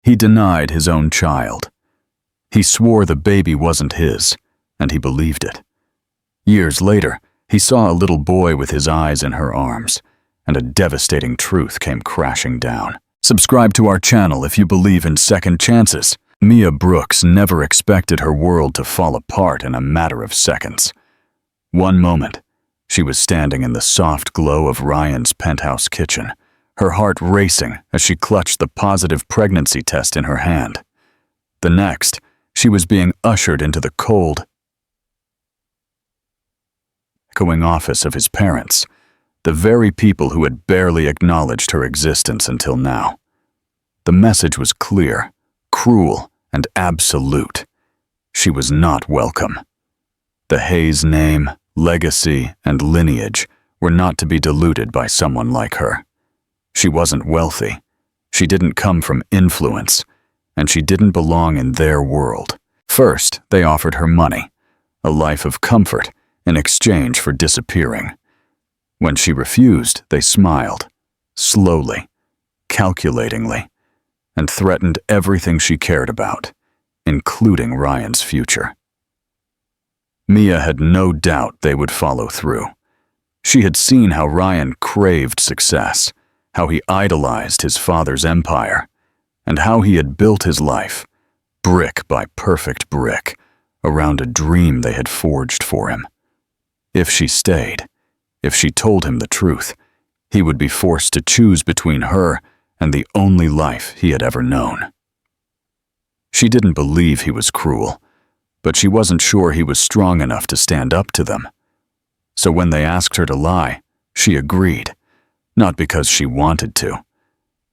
He denied his own child. He swore the baby wasn't his, and he believed it. Years later, he saw a little boy with his eyes in her arms, and a devastating truth came crashing down. Subscribe to our channel if you believe in second chances. Mia Brooks never expected her world to fall apart in a matter of seconds. One moment, she was standing in the soft glow of Ryan's penthouse kitchen, her heart racing as she clutched the positive pregnancy test in her hand. The next, she was being ushered into the cold, echoing office of his parents, the very people who had barely acknowledged her existence until now. The message was clear, cruel, and absolute. She was not welcome. The Hayes name, legacy, and lineage were not to be diluted by someone like her. She wasn't wealthy, she didn't come from influence, and she didn't belong in their world. First, they offered her money, a life of comfort, in exchange for disappearing. When she refused, they smiled, slowly, calculatingly, and threatened everything she cared about, including Ryan's future. Mia had no doubt they would follow through. She had seen how Ryan craved success, how he idolized his father's empire, and how he had built his life, brick by perfect brick, around a dream they had forged for him. If she stayed, if she told him the truth, he would be forced to choose between her and the only life he had ever known. She didn't believe he was cruel, but she wasn't sure he was strong enough to stand up to them. So when they asked her to lie, she agreed, not because she wanted to,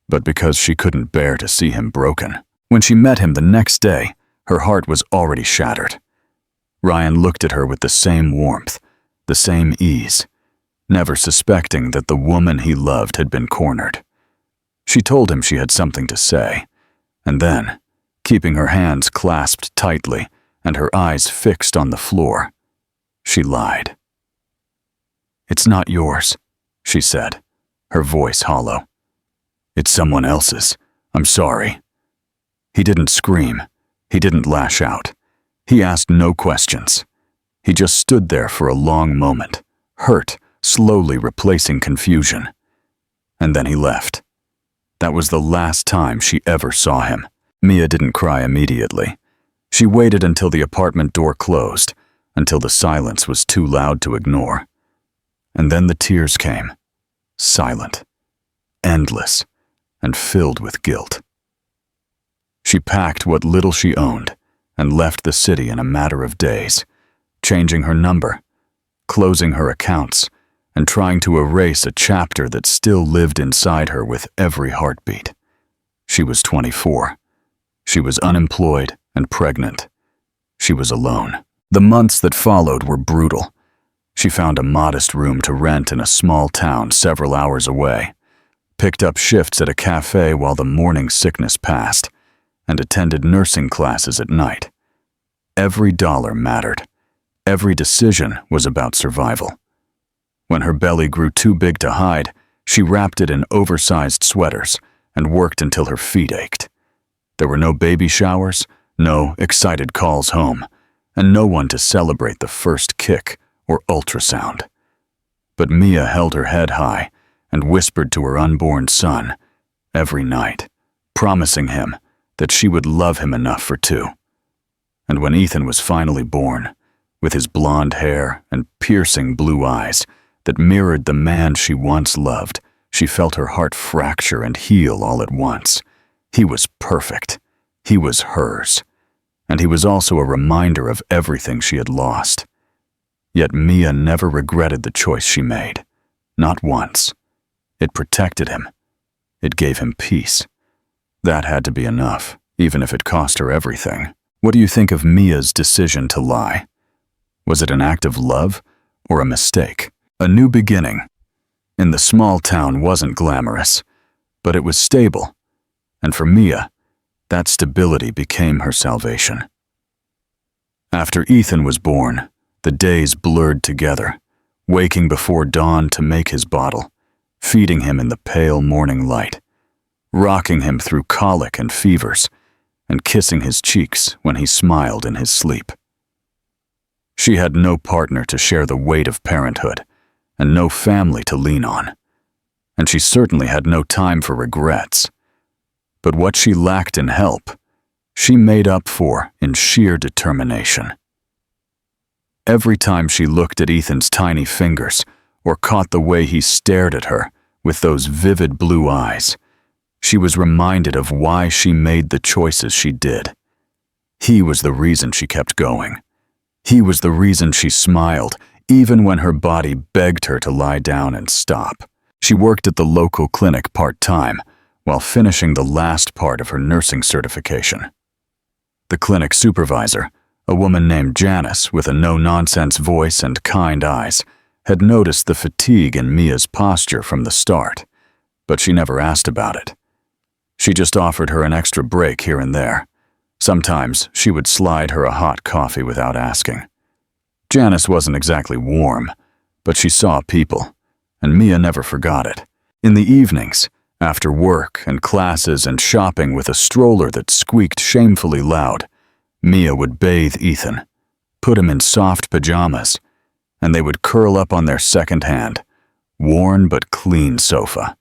but because she couldn't bear to see him broken. When she met him the next day, her heart was already shattered. Ryan looked at her with the same warmth, the same ease, never suspecting that the woman he loved had been cornered. She told him she had something to say, and then, keeping her hands clasped tightly and her eyes fixed on the floor, she lied. "It's not yours," she said, her voice hollow. "It's someone else's. I'm sorry." He didn't scream. He didn't lash out. He asked no questions. He just stood there for a long moment, hurt, slowly replacing confusion. And then he left. That was the last time she ever saw him. Mia didn't cry immediately. She waited until the apartment door closed, until the silence was too loud to ignore. And then the tears came, silent, endless, and filled with guilt. She packed what little she owned and left the city in a matter of days, changing her number, closing her accounts, and trying to erase a chapter that still lived inside her with every heartbeat. She was 24. She was unemployed and pregnant. She was alone. The months that followed were brutal. She found a modest room to rent in a small town several hours away, picked up shifts at a cafe while the morning sickness passed, and attended nursing classes at night. Every dollar mattered. Every decision was about survival. When her belly grew too big to hide, she wrapped it in oversized sweaters and worked until her feet ached. There were no baby showers, no excited calls home, and no one to celebrate the first kick or ultrasound. But Mia held her head high and whispered to her unborn son every night, promising him that she would love him enough for two. And when Ethan was finally born, with his blonde hair and piercing blue eyes that mirrored the man she once loved, she felt her heart fracture and heal all at once. He was perfect. He was hers. And he was also a reminder of everything she had lost. Yet Mia never regretted the choice she made. Not once. It protected him. It gave him peace. That had to be enough, even if it cost her everything. What do you think of Mia's decision to lie? Was it an act of love or a mistake? A new beginning. In the small town wasn't glamorous, but it was stable. And for Mia, that stability became her salvation. After Ethan was born, the days blurred together, waking before dawn to make his bottle, feeding him in the pale morning light, rocking him through colic and fevers, and kissing his cheeks when he smiled in his sleep. She had no partner to share the weight of parenthood, and no family to lean on, and she certainly had no time for regrets. But what she lacked in help, she made up for in sheer determination. Every time she looked at Ethan's tiny fingers or caught the way he stared at her with those vivid blue eyes, she was reminded of why she made the choices she did. He was the reason she kept going. He was the reason she smiled, even when her body begged her to lie down and stop. She worked at the local clinic part-time while finishing the last part of her nursing certification. The clinic supervisor, a woman named Janice with a no-nonsense voice and kind eyes, had noticed the fatigue in Mia's posture from the start, but she never asked about it. She just offered her an extra break here and there. Sometimes she would slide her a hot coffee without asking. Janice wasn't exactly warm, but she saw people, and Mia never forgot it. In the evenings, after work and classes and shopping with a stroller that squeaked shamefully loud, Mia would bathe Ethan, put him in soft pajamas, and they would curl up on their second-hand, worn but clean sofa.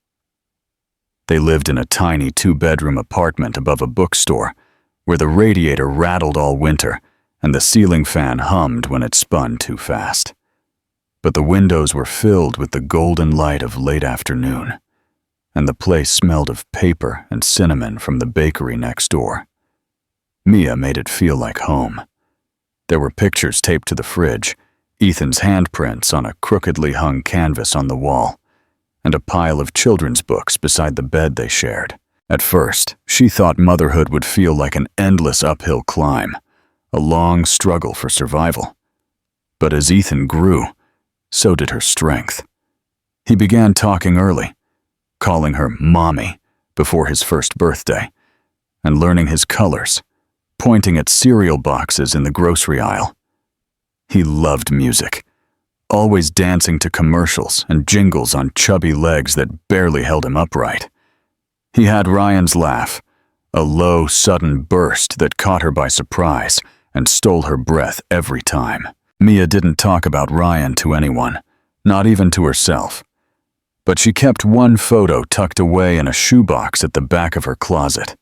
They lived in a tiny 2-bedroom apartment above a bookstore where the radiator rattled all winter and the ceiling fan hummed when it spun too fast. But the windows were filled with the golden light of late afternoon, and the place smelled of paper and cinnamon from the bakery next door. Mia made it feel like home. There were pictures taped to the fridge, Ethan's handprints on a crookedly hung canvas on the wall, and a pile of children's books beside the bed they shared. At first, she thought motherhood would feel like an endless uphill climb, a long struggle for survival. But as Ethan grew, so did her strength. He began talking early, calling her Mommy before his first birthday, and learning his colors, pointing at cereal boxes in the grocery aisle. He loved music, always dancing to commercials and jingles on chubby legs that barely held him upright. He had Ryan's laugh, a low, sudden burst that caught her by surprise and stole her breath every time. Mia didn't talk about Ryan to anyone, not even to herself. But she kept one photo tucked away in a shoebox at the back of her closet,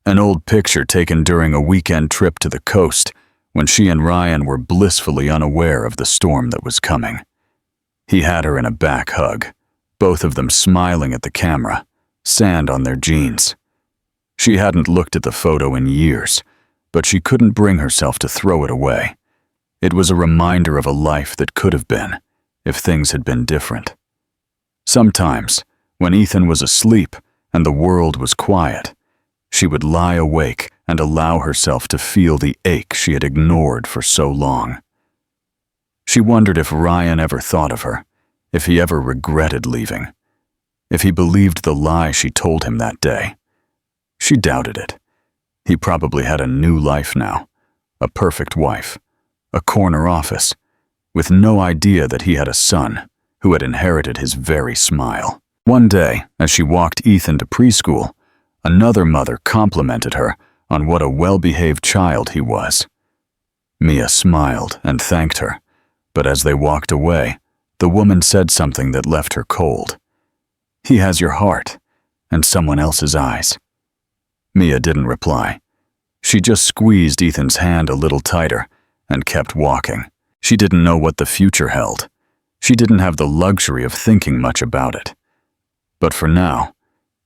an old picture taken during a weekend trip to the coast when she and Ryan were blissfully unaware of the storm that was coming. He had her in a back hug, both of them smiling at the camera, sand on their jeans. She hadn't looked at the photo in years, but she couldn't bring herself to throw it away. It was a reminder of a life that could have been, if things had been different. Sometimes, when Ethan was asleep and the world was quiet, she would lie awake and allow herself to feel the ache she had ignored for so long. She wondered if Ryan ever thought of her, if he ever regretted leaving, if he believed the lie she told him that day. She doubted it. He probably had a new life now, a perfect wife, a corner office, with no idea that he had a son who had inherited his very smile. One day, as she walked Ethan to preschool, another mother complimented her on what a well-behaved child he was. Mia smiled and thanked her, but as they walked away, the woman said something that left her cold. "He has your heart and someone else's eyes." Mia didn't reply. She just squeezed Ethan's hand a little tighter and kept walking. She didn't know what the future held. She didn't have the luxury of thinking much about it. But for now,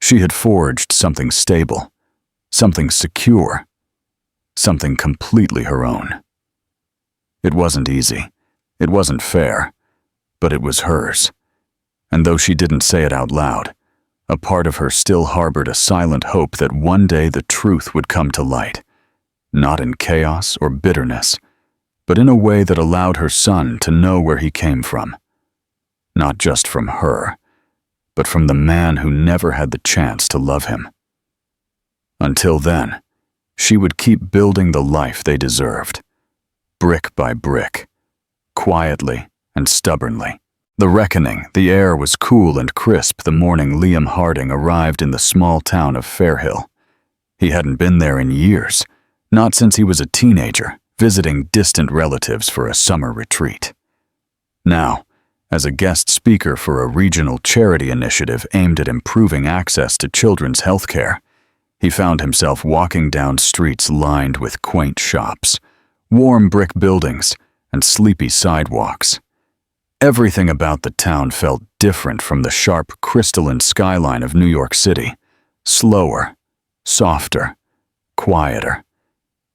she had forged something stable, something secure, something completely her own. It wasn't easy. It wasn't fair, but it was hers. And though she didn't say it out loud, a part of her still harbored a silent hope that one day the truth would come to light, not in chaos or bitterness, but in a way that allowed her son to know where he came from. Not just from her, but from the man who never had the chance to love him. Until then, she would keep building the life they deserved, brick by brick, quietly and stubbornly. The reckoning, the air was cool and crisp the morning Liam Harding arrived in the small town of Fairhill. He hadn't been there in years, not since he was a teenager, visiting distant relatives for a summer retreat. Now, as a guest speaker for a regional charity initiative aimed at improving access to children's health care, he found himself walking down streets lined with quaint shops, warm brick buildings, and sleepy sidewalks. Everything about the town felt different from the sharp, crystalline skyline of New York City. Slower, softer, quieter.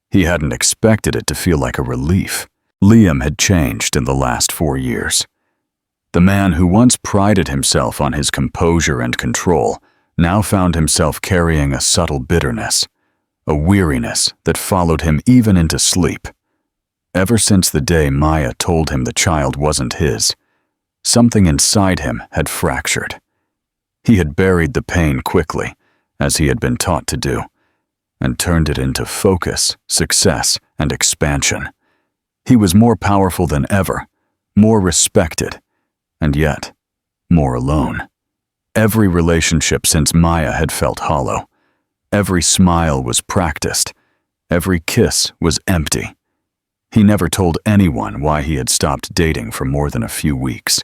He hadn't expected it to feel like a relief. Liam had changed in the last 4 years. The man who once prided himself on his composure and control now found himself carrying a subtle bitterness, a weariness that followed him even into sleep. Ever since the day Maya told him the child wasn't his, something inside him had fractured. He had buried the pain quickly, as he had been taught to do, and turned it into focus, success, and expansion. He was more powerful than ever, more respected, and yet, more alone. Every relationship since Maya had felt hollow. Every smile was practiced. Every kiss was empty. He never told anyone why he had stopped dating for more than a few weeks.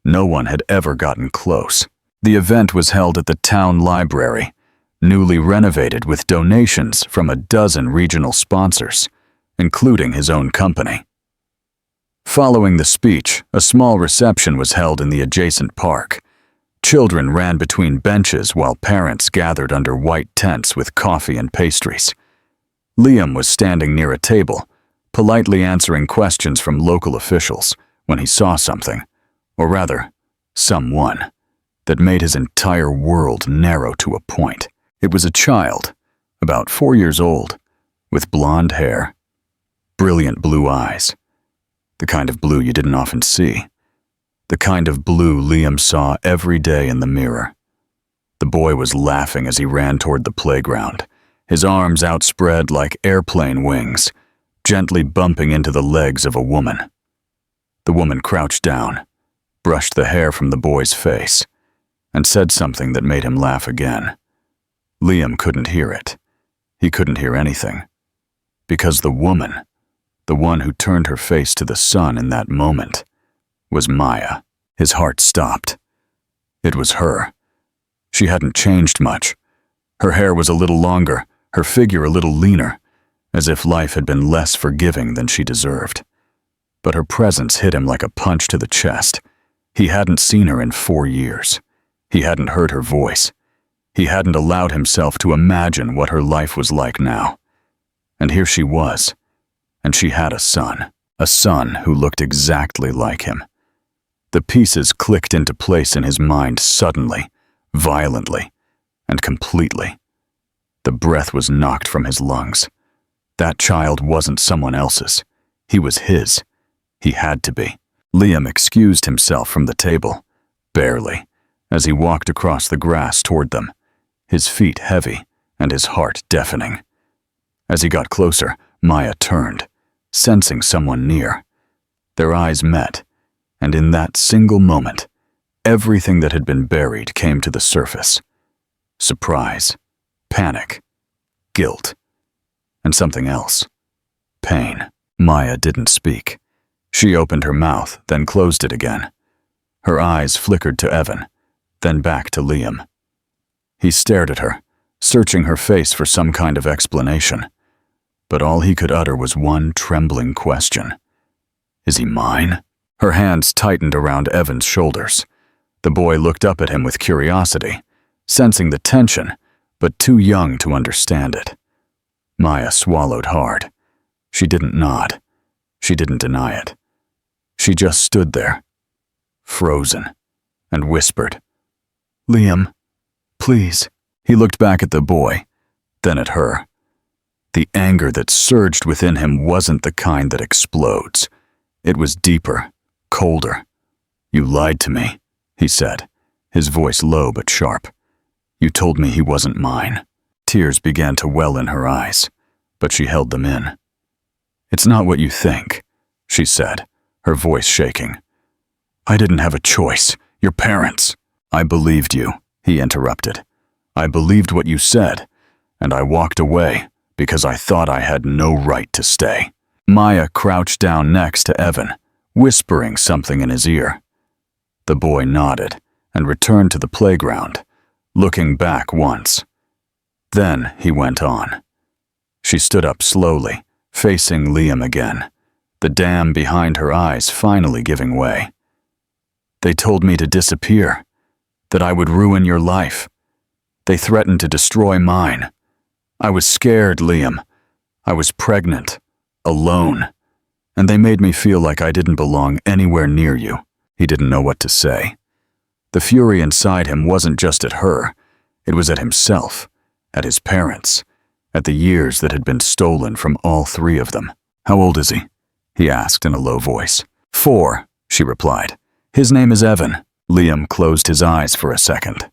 No one had ever gotten close. The event was held at the town library, newly renovated with donations from a dozen regional sponsors, including his own company. Following the speech, a small reception was held in the adjacent park. Children ran between benches while parents gathered under white tents with coffee and pastries. Liam was standing near a table, politely answering questions from local officials when he saw something, or rather, someone, that made his entire world narrow to a point. It was a child, about 4 years old, with blonde hair, brilliant blue eyes, the kind of blue you didn't often see, the kind of blue Liam saw every day in the mirror. The boy was laughing as he ran toward the playground, his arms outspread like airplane wings, gently bumping into the legs of a woman. The woman crouched down, brushed the hair from the boy's face, and said something that made him laugh again. Liam couldn't hear it. He couldn't hear anything. Because the woman, the one who turned her face to the sun in that moment, was Maya. His heart stopped. It was her. She hadn't changed much. Her hair was a little longer, her figure a little leaner, as if life had been less forgiving than she deserved. But her presence hit him like a punch to the chest. He hadn't seen her in 4 years. He hadn't heard her voice. He hadn't allowed himself to imagine what her life was like now. And here she was, and she had a son who looked exactly like him. The pieces clicked into place in his mind suddenly, violently, and completely. The breath was knocked from his lungs. That child wasn't someone else's. He was his. He had to be. Liam excused himself from the table, barely, as he walked across the grass toward them, his feet heavy and his heart deafening. As he got closer, Maya turned, sensing someone near. Their eyes met, and in that single moment, everything that had been buried came to the surface. Surprise, panic, guilt, and something else. Pain. Maya didn't speak. She opened her mouth, then closed it again. Her eyes flickered to Evan, then back to Liam. He stared at her, searching her face for some kind of explanation. But all he could utter was one trembling question. Is he mine? Her hands tightened around Evan's shoulders. The boy looked up at him with curiosity, sensing the tension, but too young to understand it. Maya swallowed hard. She didn't nod. She didn't deny it. She just stood there, frozen, and whispered, "Liam, please." He looked back at the boy, then at her. The anger that surged within him wasn't the kind that explodes. It was deeper, colder. "You lied to me," he said, his voice low but sharp. "You told me he wasn't mine." Tears began to well in her eyes, but she held them in. "It's not what you think," she said, her voice shaking. I didn't have a choice. Your parents. I believed you, he interrupted. I believed what you said, and I walked away because I thought I had no right to stay. Maya crouched down next to Evan, whispering something in his ear. The boy nodded and returned to the playground, looking back once. Then he went on. She stood up slowly, facing Liam again, the dam behind her eyes finally giving way. They told me to disappear, that I would ruin your life. They threatened to destroy mine. I was scared, Liam. I was pregnant, alone, and they made me feel like I didn't belong anywhere near you. He didn't know what to say. The fury inside him wasn't just at her, it was at himself, at his parents, at the years that had been stolen from all three of them. How old is he? He asked in a low voice. 4, she replied. His name is Evan. Liam closed his eyes for a second.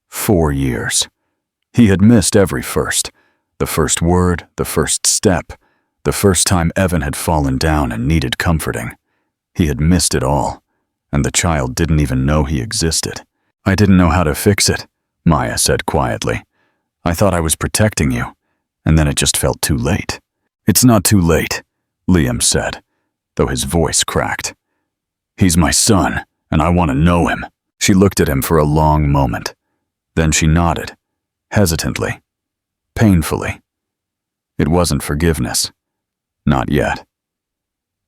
4 years. He had missed every first. The first word, the first step, the first time Evan had fallen down and needed comforting. He had missed it all, and the child didn't even know he existed. I didn't know how to fix it, Maya said quietly. I thought I was protecting you, and then it just felt too late. It's not too late, Liam said, though his voice cracked. He's my son, and I want to know him. She looked at him for a long moment. Then she nodded, hesitantly, painfully. It wasn't forgiveness. Not yet.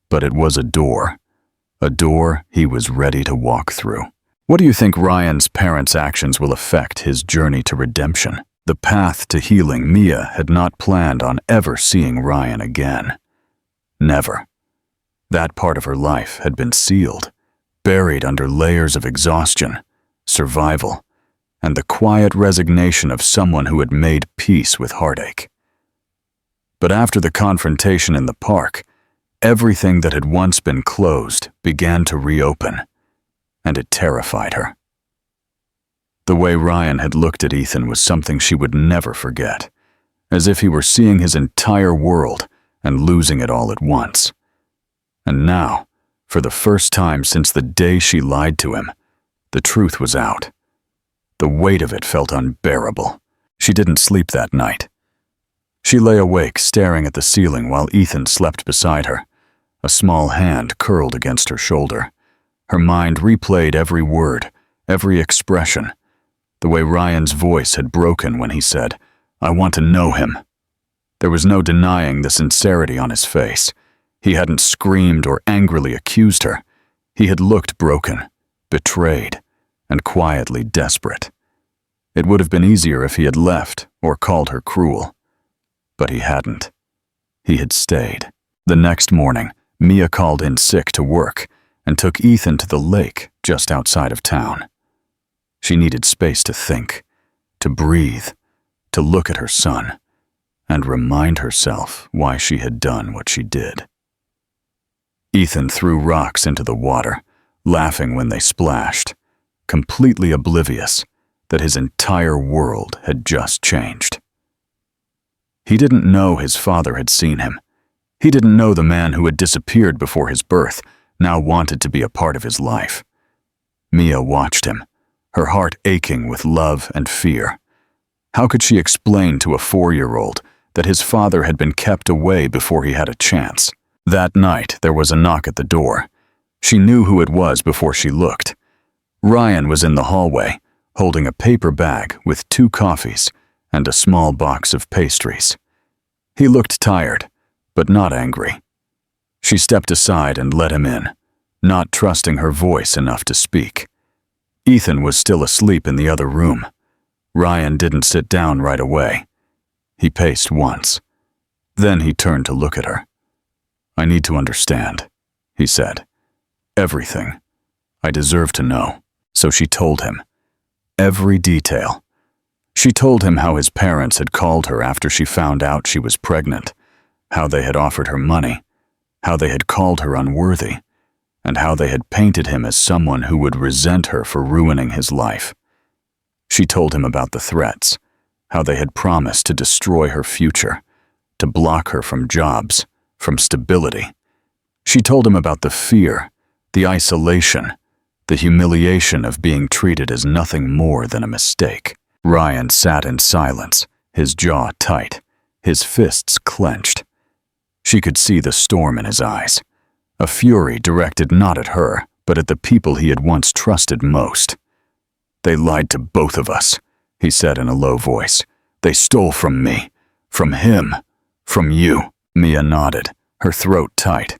But it was a door he was ready to walk through. What do you think Ryan's parents' actions will affect his journey to redemption? The path to healing Mia had not planned on ever seeing Ryan again. Never. That part of her life had been sealed, buried under layers of exhaustion, survival, and the quiet resignation of someone who had made peace with heartache. But after the confrontation in the park, everything that had once been closed began to reopen, and it terrified her. The way Ryan had looked at Ethan was something she would never forget, as if he were seeing his entire world and losing it all at once. And now, for the first time since the day she lied to him, the truth was out. The weight of it felt unbearable. She didn't sleep that night. She lay awake, staring at the ceiling while Ethan slept beside her, a small hand curled against her shoulder. Her mind replayed every word, every expression, the way Ryan's voice had broken when he said, "I want to know him." There was no denying the sincerity on his face. He hadn't screamed or angrily accused her. He had looked broken, betrayed, and quietly desperate. It would have been easier if he had left or called her cruel. But he hadn't. He had stayed. The next morning, Mia called in sick to work and took Ethan to the lake just outside of town. She needed space to think, to breathe, to look at her son, and remind herself why she had done what she did. Ethan threw rocks into the water, laughing when they splashed, completely oblivious that his entire world had just changed. He didn't know his father had seen him. He didn't know the man who had disappeared before his birth now wanted to be a part of his life. Mia watched him, her heart aching with love and fear. How could she explain to a 4-year-old that his father had been kept away before he had a chance? That night, there was a knock at the door. She knew who it was before she looked. Ryan was in the hallway, holding a paper bag with 2 coffees and a small box of pastries. He looked tired, but not angry. She stepped aside and let him in, not trusting her voice enough to speak. Ethan was still asleep in the other room. Ryan didn't sit down right away. He paced once. Then he turned to look at her. "I need to understand," he said. "Everything. I deserve to know." So she told him. Every detail. She told him how his parents had called her after she found out she was pregnant, how they had offered her money, how they had called her unworthy, and how they had painted him as someone who would resent her for ruining his life. She told him about the threats, how they had promised to destroy her future, to block her from jobs, from stability. She told him about the fear, the isolation, the humiliation of being treated as nothing more than a mistake. Ryan sat in silence, his jaw tight, his fists clenched. She could see the storm in his eyes, a fury directed not at her, but at the people he had once trusted most. "They lied to both of us," he said in a low voice. "They stole from me, from him, from you." Mia nodded, her throat tight.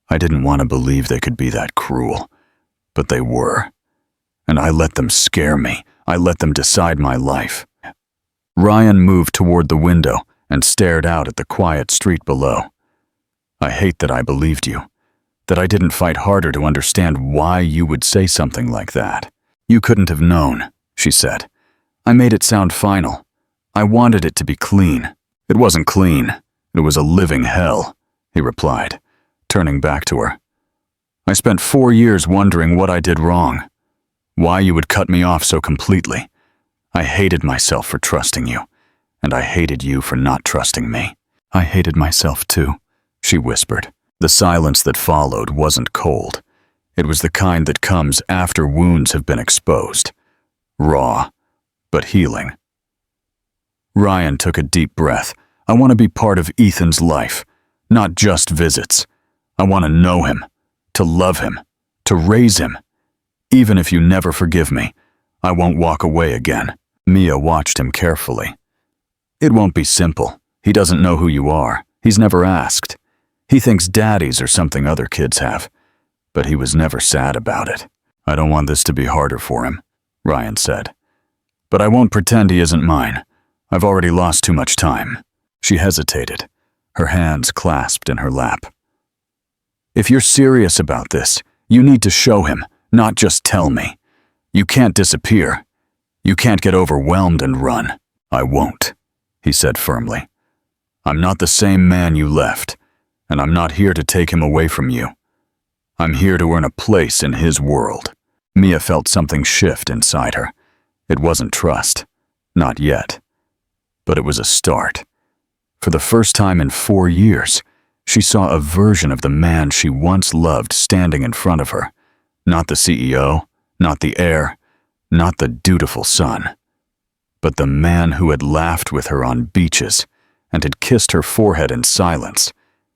"I didn't want to believe they could be that cruel, but they were. And I let them scare me. I let them decide my life." Ryan moved toward the window and stared out at the quiet street below. "I hate that I believed you, that I didn't fight harder to understand why you would say something like that." "You couldn't have known," she said. "I made it sound final. I wanted it to be clean." "It wasn't clean. It was a living hell," he replied, turning back to her. "I spent 4 years wondering what I did wrong, why you would cut me off so completely. I hated myself for trusting you, and I hated you for not trusting me." "I hated myself too," she whispered. The silence that followed wasn't cold. It was the kind that comes after wounds have been exposed. Raw, but healing. Ryan took a deep breath. "I want to be part of Ethan's life, not just visits. I want to know him, to love him, to raise him. Even if you never forgive me, I won't walk away again." Mia watched him carefully. "It won't be simple. He doesn't know who you are. He's never asked. He thinks daddies are something other kids have, but he was never sad about it." "I don't want this to be harder for him," Ryan said. "But I won't pretend he isn't mine. I've already lost too much time." She hesitated, her hands clasped in her lap. "If you're serious about this, you need to show him, not just tell me. You can't disappear. You can't get overwhelmed and run." "I won't," he said firmly. "I'm not the same man you left, and I'm not here to take him away from you. I'm here to earn a place in his world." Mia felt something shift inside her. It wasn't trust, not yet, but it was a start. For the first time in 4 years, she saw a version of the man she once loved standing in front of her. Not the CEO, not the heir, not the dutiful son, but the man who had laughed with her on beaches and had kissed her forehead in silence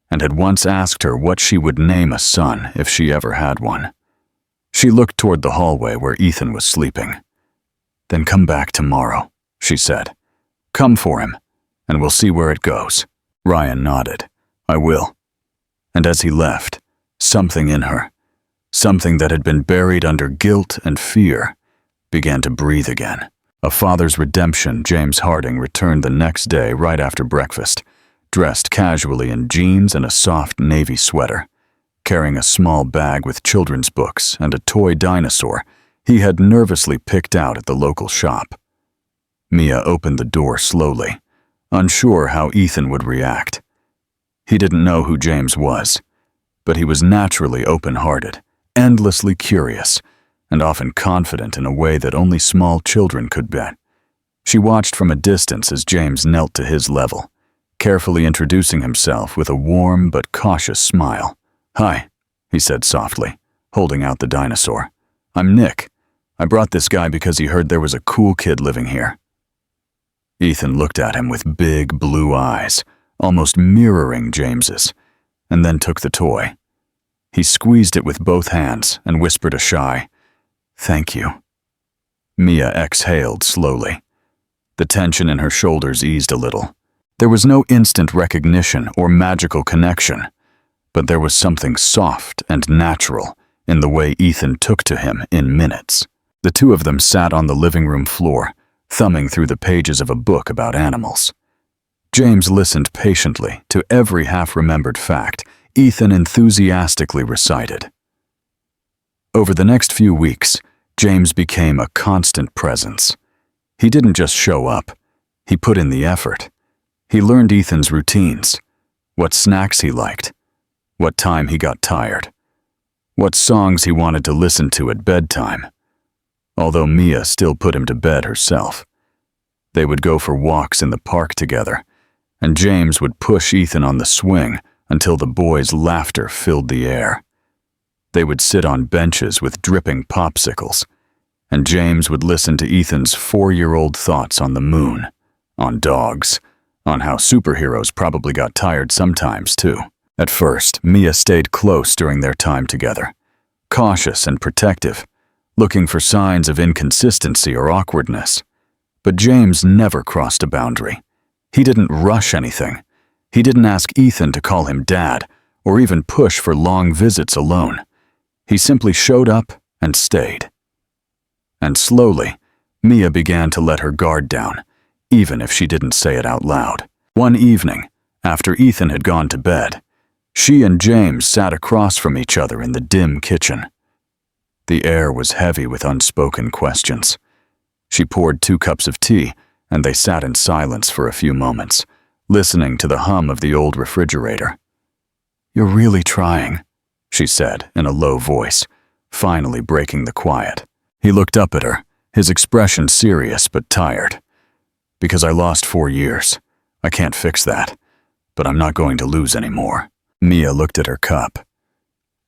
and had once asked her what she would name a son if she ever had one. She looked toward the hallway where Ethan was sleeping. "Then come back tomorrow," she said. "Come for him, and we'll see where it goes." Ryan nodded. "I will." And as he left, something in her, something that had been buried under guilt and fear, began to breathe again. A father's redemption, James Harding returned the next day right after breakfast, dressed casually in jeans and a soft navy sweater, carrying a small bag with children's books and a toy dinosaur he had nervously picked out at the local shop. Mia opened the door slowly, unsure how Ethan would react. He didn't know who James was, but he was naturally open-hearted, endlessly curious, and often confident in a way that only small children could be. She watched from a distance as James knelt to his level, carefully introducing himself with a warm but cautious smile. "Hi," he said softly, holding out the dinosaur. "I'm Nick. I brought this guy because he heard there was a cool kid living here." Ethan looked at him with big blue eyes, almost mirroring James's, and then took the toy. He squeezed it with both hands and whispered a shy, "Thank you." Mia exhaled slowly. The tension in her shoulders eased a little. There was no instant recognition or magical connection, but there was something soft and natural in the way Ethan took to him in minutes. The two of them sat on the living room floor, thumbing through the pages of a book about animals. James listened patiently to every half-remembered fact Ethan enthusiastically recited. Over the next few weeks, James became a constant presence. He didn't just show up, he put in the effort. He learned Ethan's routines, what snacks he liked, what time he got tired, what songs he wanted to listen to at bedtime. Although Mia still put him to bed herself. They would go for walks in the park together, and James would push Ethan on the swing until the boys' laughter filled the air. They would sit on benches with dripping popsicles, and James would listen to Ethan's 4-year-old thoughts on the moon, on dogs, on how superheroes probably got tired sometimes too. At first, Mia stayed close during their time together, cautious and protective, looking for signs of inconsistency or awkwardness. But James never crossed a boundary. He didn't rush anything. He didn't ask Ethan to call him dad, or even push for long visits alone. He simply showed up and stayed. And slowly, Mia began to let her guard down, even if she didn't say it out loud. One evening, after Ethan had gone to bed, she and James sat across from each other in the dim kitchen. The air was heavy with unspoken questions. She poured 2 cups of tea, and they sat in silence for a few moments, listening to the hum of the old refrigerator. "You're really trying," she said in a low voice, finally breaking the quiet. He looked up at her, his expression serious but tired. "Because I lost 4 years. I can't fix that, but I'm not going to lose any more." Mia looked at her cup.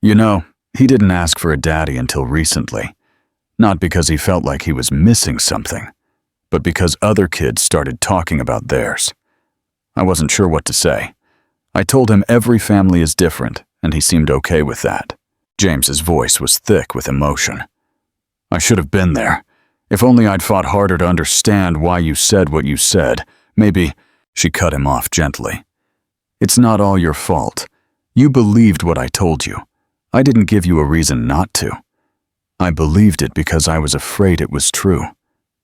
"You know, he didn't ask for a daddy until recently. Not because he felt like he was missing something, but because other kids started talking about theirs. I wasn't sure what to say. I told him every family is different, and he seemed okay with that." James's voice was thick with emotion. "I should have been there. If only I'd fought harder to understand why you said what you said. Maybe—" She cut him off gently. "It's not all your fault. You believed what I told you. I didn't give you a reason not to. I believed it because I was afraid it was true,"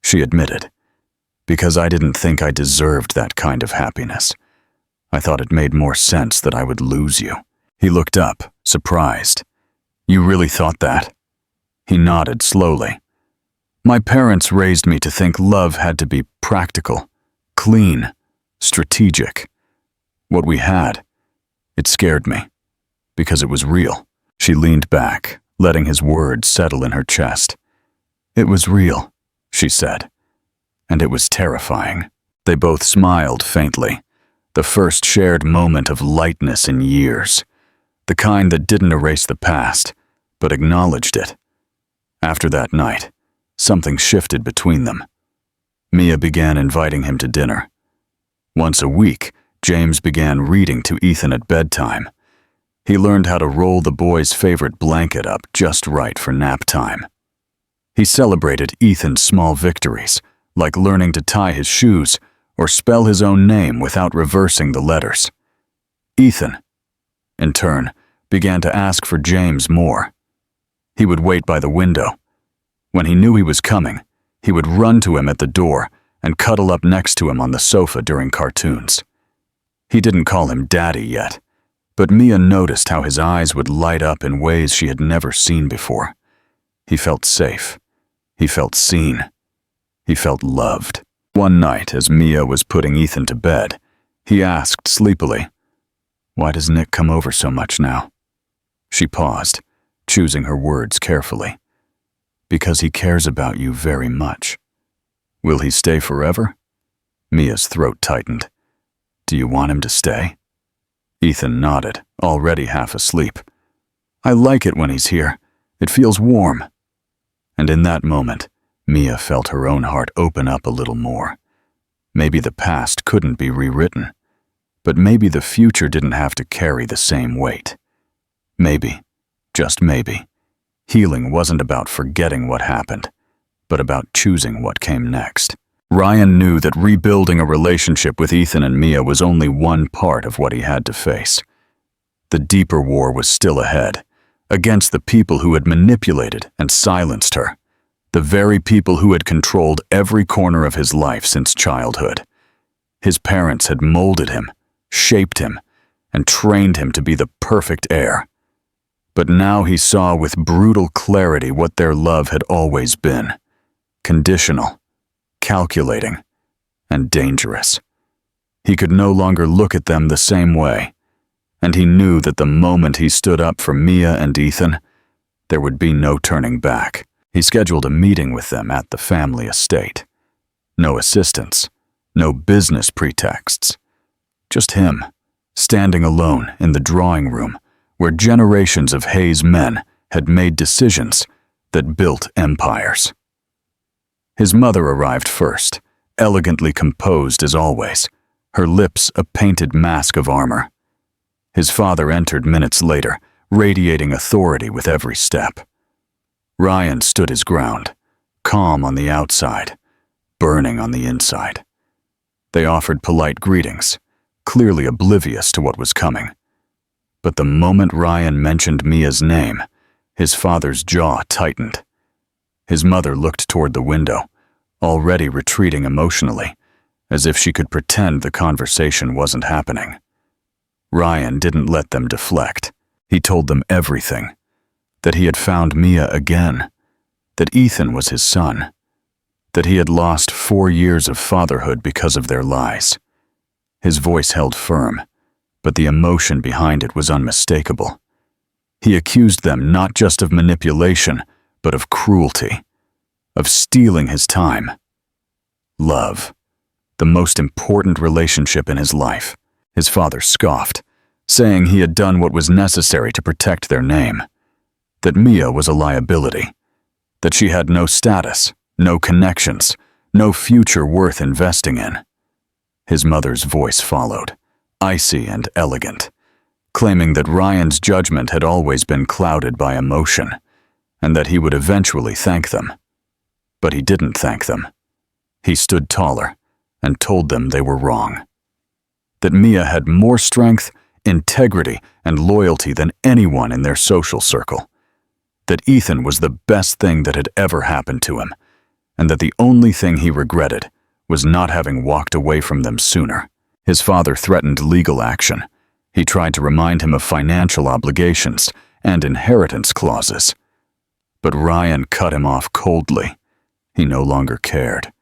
she admitted. "Because I didn't think I deserved that kind of happiness. I thought it made more sense that I would lose you." He looked up, surprised. "You really thought that?" He nodded slowly. "My parents raised me to think love had to be practical, clean, strategic. What we had, it scared me, because it was real." She leaned back, letting his words settle in her chest. "It was real," she said, "and it was terrifying." They both smiled faintly, the first shared moment of lightness in years, the kind that didn't erase the past, but acknowledged it. After that night, something shifted between them. Mia began inviting him to dinner. Once a week, James began reading to Ethan at bedtime. He learned how to roll the boy's favorite blanket up just right for nap time. He celebrated Ethan's small victories, like learning to tie his shoes or spell his own name without reversing the letters. Ethan, in turn, began to ask for James more. He would wait by the window. When he knew he was coming, he would run to him at the door and cuddle up next to him on the sofa during cartoons. He didn't call him Daddy yet, but Mia noticed how his eyes would light up in ways she had never seen before. He felt safe. He felt seen. He felt loved. One night, as Mia was putting Ethan to bed, he asked sleepily, "Why does Nick come over so much now?" She paused, choosing her words carefully. "Because he cares about you very much." "Will he stay forever?" Mia's throat tightened. "Do you want him to stay?" Ethan nodded, already half asleep. "I like it when he's here. It feels warm." And in that moment, Mia felt her own heart open up a little more. Maybe the past couldn't be rewritten, but maybe the future didn't have to carry the same weight. Maybe, just maybe, healing wasn't about forgetting what happened, but about choosing what came next. Ryan knew that rebuilding a relationship with Ethan and Mia was only one part of what he had to face. The deeper war was still ahead, against the people who had manipulated and silenced her, the very people who had controlled every corner of his life since childhood. His parents had molded him, shaped him, and trained him to be the perfect heir. But now he saw with brutal clarity what their love had always been: conditional, calculating, and dangerous. He could no longer look at them the same way, and he knew that the moment he stood up for Mia and Ethan, there would be no turning back. He scheduled a meeting with them at the family estate. No assistants, no business pretexts. Just him, standing alone in the drawing room where generations of Hayes men had made decisions that built empires. His mother arrived first, elegantly composed as always, her lips a painted mask of armor. His father entered minutes later, radiating authority with every step. Ryan stood his ground, calm on the outside, burning on the inside. They offered polite greetings, clearly oblivious to what was coming. But the moment Ryan mentioned Mia's name, his father's jaw tightened. His mother looked toward the window, already retreating emotionally, as if she could pretend the conversation wasn't happening. Ryan didn't let them deflect. He told them everything. That he had found Mia again. That Ethan was his son. That he had lost 4 years of fatherhood because of their lies. His voice held firm, but the emotion behind it was unmistakable. He accused them not just of manipulation, but of cruelty, of stealing his time. Love, the most important relationship in his life. His father scoffed, saying he had done what was necessary to protect their name, that Mia was a liability, that she had no status, no connections, no future worth investing in. His mother's voice followed, icy and elegant, claiming that Ryan's judgment had always been clouded by emotion, and that he would eventually thank them. But he didn't thank them. He stood taller and told them they were wrong. That Mia had more strength, integrity, and loyalty than anyone in their social circle. That Ethan was the best thing that had ever happened to him, and that the only thing he regretted was not having walked away from them sooner. His father threatened legal action. He tried to remind him of financial obligations and inheritance clauses. But Ryan cut him off coldly. He no longer cared.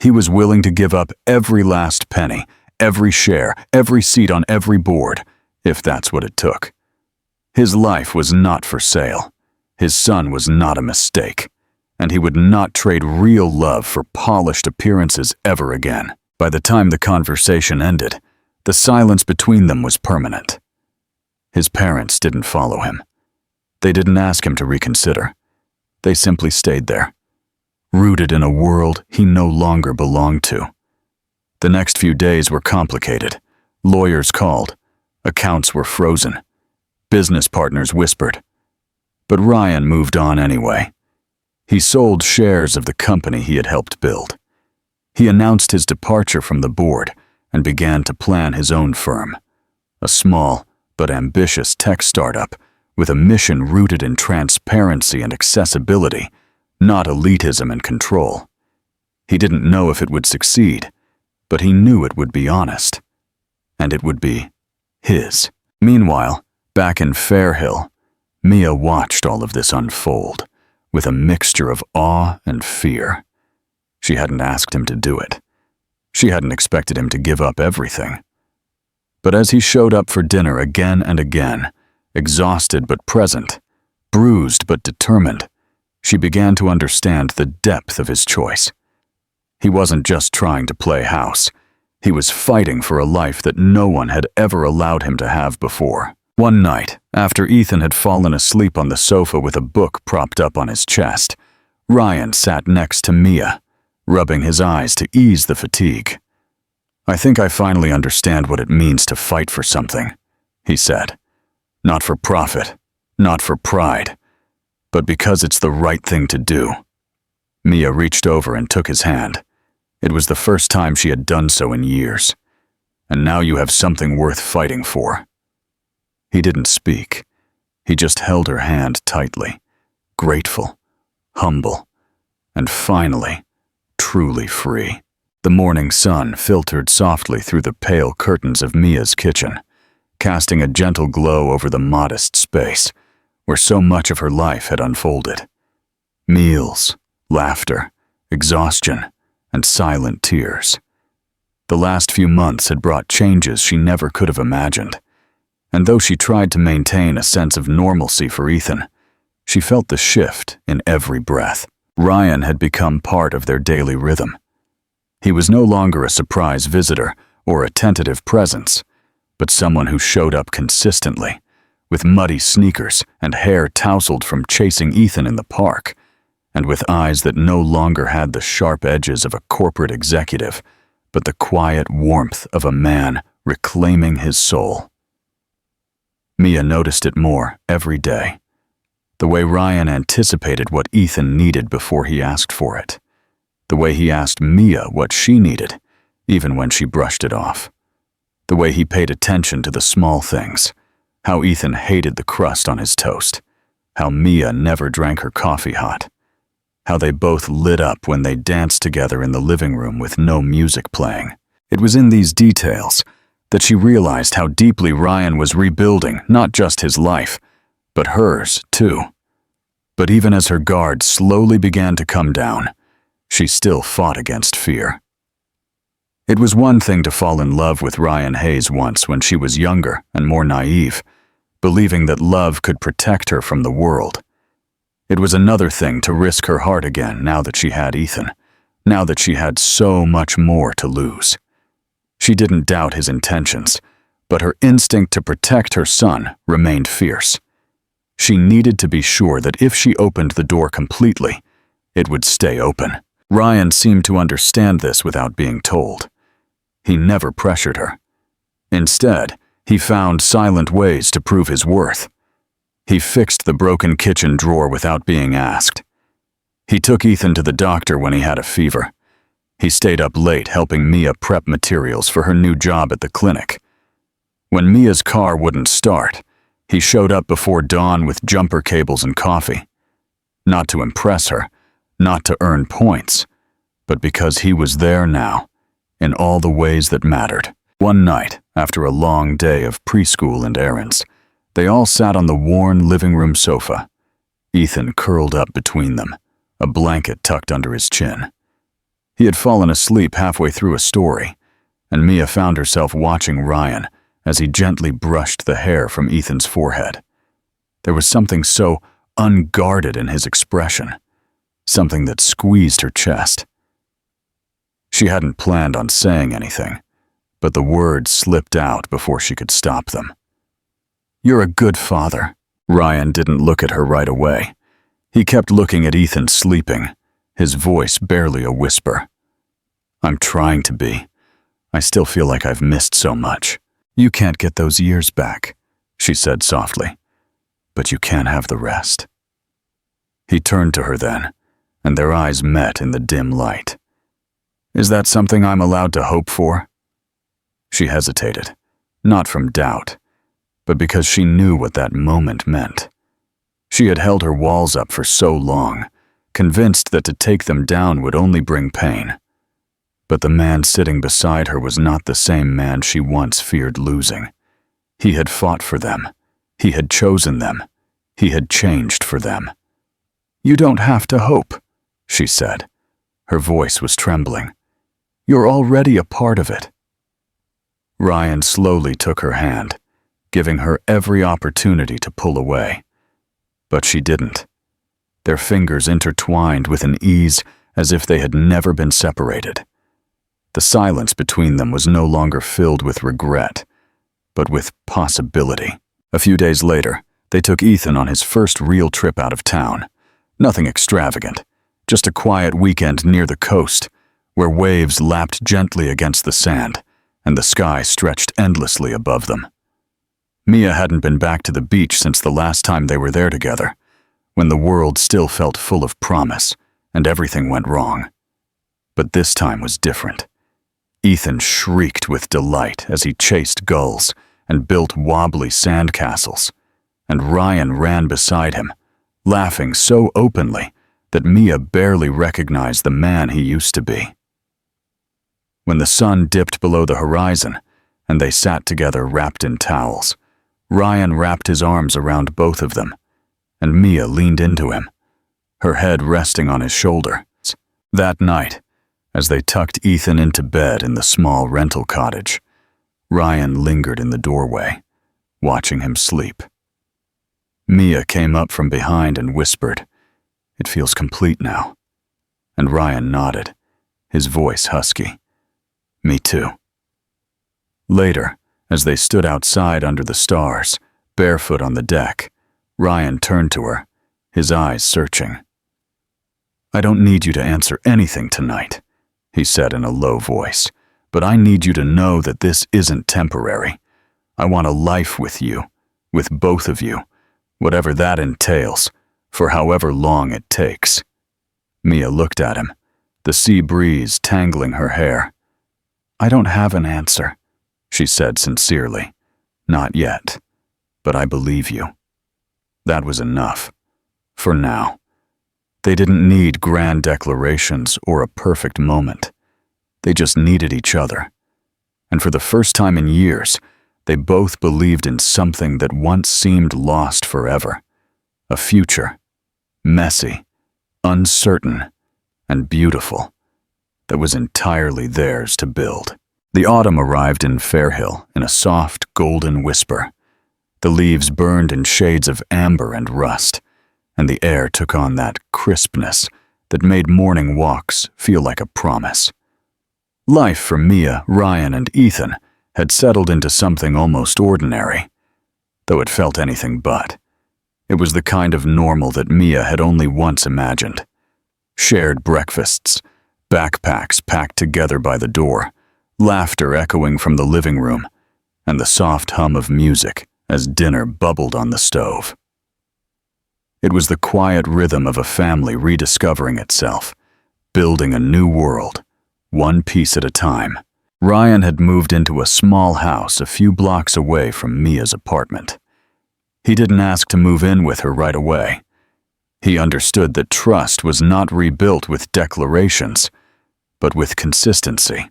He was willing to give up every last penny, every share, every seat on every board, if that's what it took. His life was not for sale. His son was not a mistake, and he would not trade real love for polished appearances ever again. By the time the conversation ended, the silence between them was permanent. His parents didn't follow him. They didn't ask him to reconsider. They simply stayed there, rooted in a world he no longer belonged to. The next few days were complicated. Lawyers called. Accounts were frozen. Business partners whispered. But Ryan moved on anyway. He sold shares of the company he had helped build. He announced his departure from the board and began to plan his own firm, a small but ambitious tech startup with a mission rooted in transparency and accessibility, not elitism and control. He didn't know if it would succeed, but he knew it would be honest. And it would be his. Meanwhile, back in Fairhill, Mia watched all of this unfold, with a mixture of awe and fear. She hadn't asked him to do it. She hadn't expected him to give up everything. But as he showed up for dinner again and again, exhausted but present, bruised but determined, she began to understand the depth of his choice. He wasn't just trying to play house. He was fighting for a life that no one had ever allowed him to have before. One night, after Ethan had fallen asleep on the sofa with a book propped up on his chest, Ryan sat next to Mia, rubbing his eyes to ease the fatigue. "I think I finally understand what it means to fight for something," he said. "Not for profit, not for pride, but because it's the right thing to do." Mia reached over and took his hand. It was the first time she had done so in years. "And now you have something worth fighting for." He didn't speak. He just held her hand tightly, grateful, humble, and finally, truly free. The morning sun filtered softly through the pale curtains of Mia's kitchen, casting a gentle glow over the modest space where so much of her life had unfolded. Meals, laughter, exhaustion, and silent tears. The last few months had brought changes she never could have imagined, and though she tried to maintain a sense of normalcy for Ethan, she felt the shift in every breath. Ryan had become part of their daily rhythm. He was no longer a surprise visitor or a tentative presence, but someone who showed up consistently, with muddy sneakers and hair tousled from chasing Ethan in the park, and with eyes that no longer had the sharp edges of a corporate executive, but the quiet warmth of a man reclaiming his soul. Mia noticed it more every day. The way Ryan anticipated what Ethan needed before he asked for it. The way he asked Mia what she needed, even when she brushed it off. The way he paid attention to the small things. How Ethan hated the crust on his toast. How Mia never drank her coffee hot. How they both lit up when they danced together in the living room with no music playing. It was in these details that she realized how deeply Ryan was rebuilding not just his life, but hers too. But even as her guard slowly began to come down, she still fought against fear. It was one thing to fall in love with Ryan Hayes once when she was younger and more naive, believing that love could protect her from the world. It was another thing to risk her heart again now that she had Ethan, now that she had so much more to lose. She didn't doubt his intentions, but her instinct to protect her son remained fierce. She needed to be sure that if she opened the door completely, it would stay open. Ryan seemed to understand this without being told. He never pressured her. Instead, he found silent ways to prove his worth. He fixed the broken kitchen drawer without being asked. He took Ethan to the doctor when he had a fever. He stayed up late helping Mia prep materials for her new job at the clinic. When Mia's car wouldn't start, he showed up before dawn with jumper cables and coffee. Not to impress her, not to earn points, but because he was there now, in all the ways that mattered. One night, after a long day of preschool and errands, they all sat on the worn living room sofa, Ethan curled up between them, a blanket tucked under his chin. He had fallen asleep halfway through a story, and Mia found herself watching Ryan as he gently brushed the hair from Ethan's forehead. There was something so unguarded in his expression, something that squeezed her chest. She hadn't planned on saying anything, but the words slipped out before she could stop them. "You're a good father." Ryan didn't look at her right away. He kept looking at Ethan sleeping, his voice barely a whisper. "I'm trying to be. I still feel like I've missed so much." "You can't get those years back," she said softly, "but you can have the rest." He turned to her then, and their eyes met in the dim light. "Is that something I'm allowed to hope for?" She hesitated, not from doubt, but because she knew what that moment meant. She had held her walls up for so long, convinced that to take them down would only bring pain. But the man sitting beside her was not the same man she once feared losing. He had fought for them. He had chosen them. He had changed for them. "You don't have to hope," she said. Her voice was trembling. "You're already a part of it." Ryan slowly took her hand, giving her every opportunity to pull away. But she didn't. Their fingers intertwined with an ease as if they had never been separated. The silence between them was no longer filled with regret, but with possibility. A few days later, they took Ethan on his first real trip out of town. Nothing extravagant, just a quiet weekend near the coast, where waves lapped gently against the sand, and the sky stretched endlessly above them. Mia hadn't been back to the beach since the last time they were there together, when the world still felt full of promise, and everything went wrong. But this time was different. Ethan shrieked with delight as he chased gulls and built wobbly sandcastles, and Ryan ran beside him, laughing so openly that Mia barely recognized the man he used to be. When the sun dipped below the horizon, and they sat together wrapped in towels, Ryan wrapped his arms around both of them, and Mia leaned into him, her head resting on his shoulder. That night, as they tucked Ethan into bed in the small rental cottage, Ryan lingered in the doorway, watching him sleep. Mia came up from behind and whispered, "It feels complete now." And Ryan nodded, his voice husky. "Me too." Later, as they stood outside under the stars, Barefoot on the deck, Ryan turned to her, his eyes searching. "I don't need you to answer anything tonight," he said in a low voice, "but I need you to know that this isn't temporary. I want a life with you, with both of you, whatever that entails, for however long it takes." Mia looked at him, the sea breeze tangling her hair. "I don't have an answer," she said sincerely. "Not yet, but I believe you." That was enough. For now. They didn't need grand declarations or a perfect moment. They just needed each other. And for the first time in years, they both believed in something that once seemed lost forever. A future. Messy, uncertain, and beautiful, that was entirely theirs to build. The autumn arrived in Fairhill in a soft, golden whisper. The leaves burned in shades of amber and rust, and the air took on that crispness that made morning walks feel like a promise. Life for Mia, Ryan, and Ethan had settled into something almost ordinary, though it felt anything but. It was the kind of normal that Mia had only once imagined. Shared breakfasts, backpacks packed together by the door, laughter echoing from the living room, and the soft hum of music as dinner bubbled on the stove. It was the quiet rhythm of a family rediscovering itself, building a new world, one piece at a time. Ryan had moved into a small house a few blocks away from Mia's apartment. He didn't ask to move in with her right away. He understood that trust was not rebuilt with declarations, but with consistency.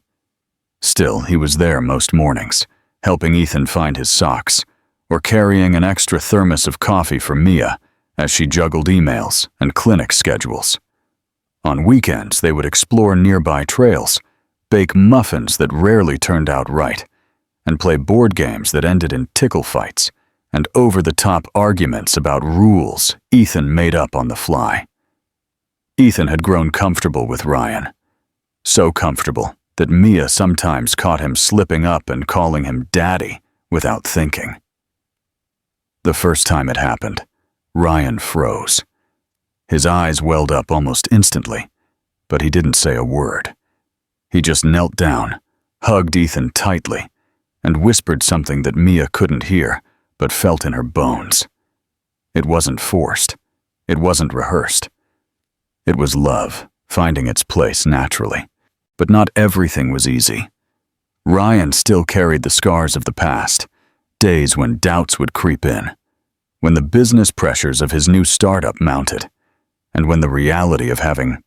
Still, he was there most mornings, helping Ethan find his socks, or carrying an extra thermos of coffee for Mia as she juggled emails and clinic schedules. On weekends, they would explore nearby trails, bake muffins that rarely turned out right, and play board games that ended in tickle fights and over-the-top arguments about rules Ethan made up on the fly. Ethan had grown comfortable with Ryan, so comfortable that Mia sometimes caught him slipping up and calling him Daddy without thinking. The first time it happened, Ryan froze. His eyes welled up almost instantly, but he didn't say a word. He just knelt down, hugged Ethan tightly, and whispered something that Mia couldn't hear, but felt in her bones. It wasn't forced. It wasn't rehearsed. It was love, finding its place naturally. But not everything was easy. Ryan still carried the scars of the past, days when doubts would creep in, when the business pressures of his new startup mounted, and when the reality of having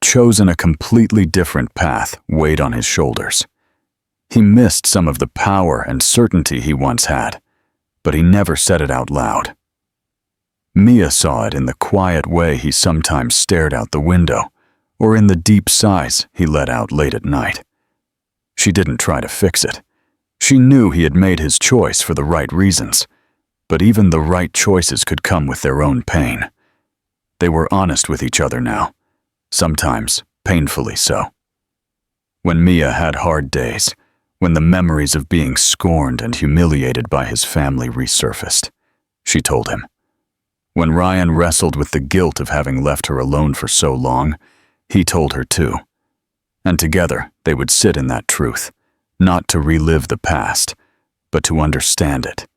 chosen a completely different path weighed on his shoulders. He missed some of the power and certainty he once had, but he never said it out loud. Mia saw it in the quiet way he sometimes stared out the window, or in the deep sighs he let out late at night. She didn't try to fix it. She knew he had made his choice for the right reasons, but even the right choices could come with their own pain. They were honest with each other now, sometimes painfully so. When Mia had hard days, when the memories of being scorned and humiliated by his family resurfaced, she told him. When Ryan wrestled with the guilt of having left her alone for so long, he told her too. And together they would sit in that truth, not to relive the past, but to understand it,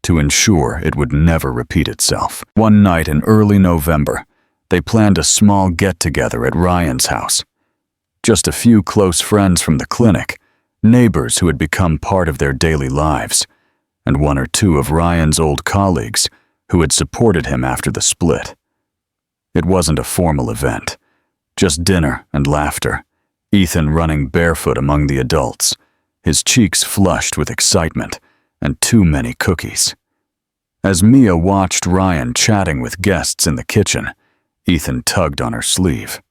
to ensure it would never repeat itself. One night in early November, they planned a small get-together at Ryan's house. Just a few close friends from the clinic, neighbors who had become part of their daily lives, and one or two of Ryan's old colleagues who had supported him after the split. It wasn't a formal event, just dinner and laughter, Ethan running barefoot among the adults, his cheeks flushed with excitement, and too many cookies. As Mia watched Ryan chatting with guests in the kitchen, Ethan tugged on her sleeve.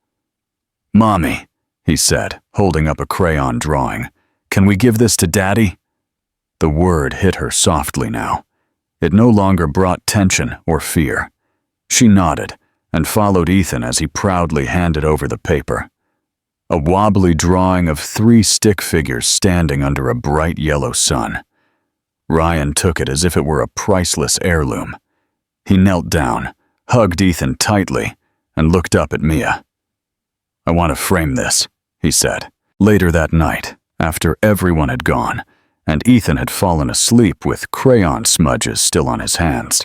"Mommy," he said, holding up a crayon drawing, "can we give this to Daddy?" The word hit her softly now. It no longer brought tension or fear. She nodded and followed Ethan as he proudly handed over the paper. A wobbly drawing of 3 stick figures standing under a bright yellow sun. Ryan took it as if it were a priceless heirloom. He knelt down, hugged Ethan tightly, and looked up at Mia. "I want to frame this," he said. Later that night, after everyone had gone, and Ethan had fallen asleep with crayon smudges still on his hands,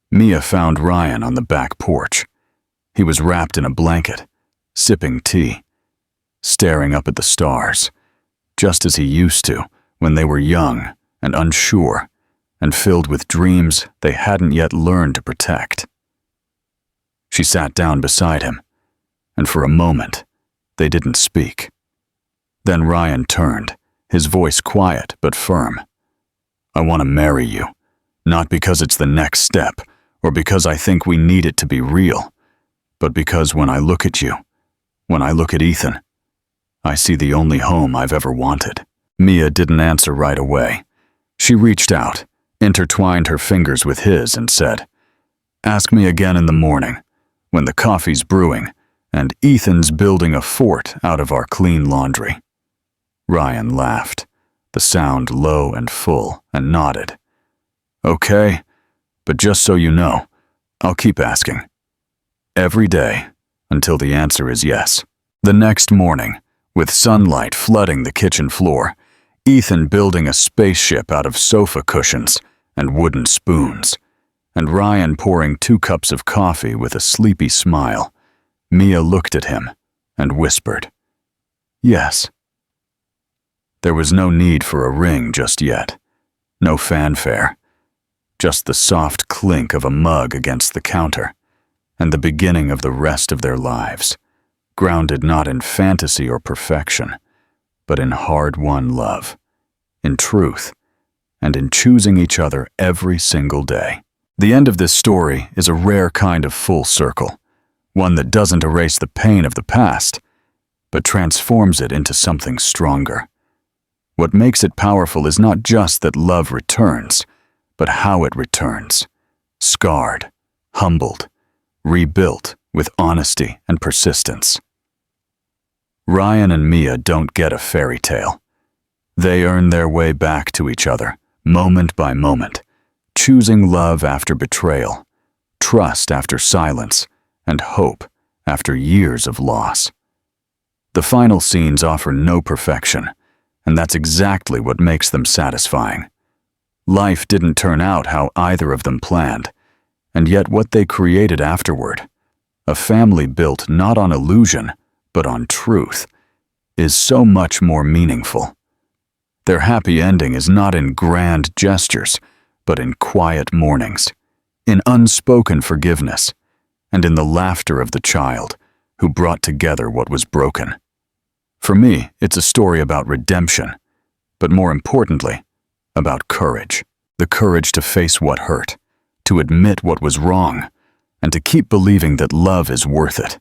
Mia found Ryan on the back porch. He was wrapped in a blanket, sipping tea, staring up at the stars, just as he used to when they were young and unsure and filled with dreams they hadn't yet learned to protect. She sat down beside him, and for a moment, they didn't speak. Then Ryan turned, his voice quiet but firm. "I want to marry you, not because it's the next step or because I think we need it to be real, but because when I look at you, when I look at Ethan, I see the only home I've ever wanted." Mia didn't answer right away. She reached out, intertwined her fingers with his, and said, "Ask me again in the morning, when the coffee's brewing and Ethan's building a fort out of our clean laundry." Ryan laughed, the sound low and full, and nodded. "Okay, but just so you know, I'll keep asking. Every day, until the answer is yes." The next morning, with sunlight flooding the kitchen floor, Ethan building a spaceship out of sofa cushions and wooden spoons, and Ryan pouring 2 cups of coffee with a sleepy smile, Mia looked at him and whispered, "Yes." There was no need for a ring just yet, no fanfare, just the soft clink of a mug against the counter, and the beginning of the rest of their lives, grounded not in fantasy or perfection, but in hard-won love, in truth, and in choosing each other every single day. The end of this story is a rare kind of full circle, one that doesn't erase the pain of the past, but transforms it into something stronger. What makes it powerful is not just that love returns, but how it returns, scarred, humbled, rebuilt with honesty and persistence. Ryan and Mia don't get a fairy tale. They earn their way back to each other, moment by moment, choosing love after betrayal, trust after silence, and hope after years of loss. The final scenes offer no perfection, and that's exactly what makes them satisfying. Life didn't turn out how either of them planned, and yet what they created afterward, a family built not on illusion, but on truth, is so much more meaningful. Their happy ending is not in grand gestures, but in quiet mornings, in unspoken forgiveness, and in the laughter of the child who brought together what was broken. For me, it's a story about redemption, but more importantly, about courage. The courage to face what hurt, to admit what was wrong, and to keep believing that love is worth it.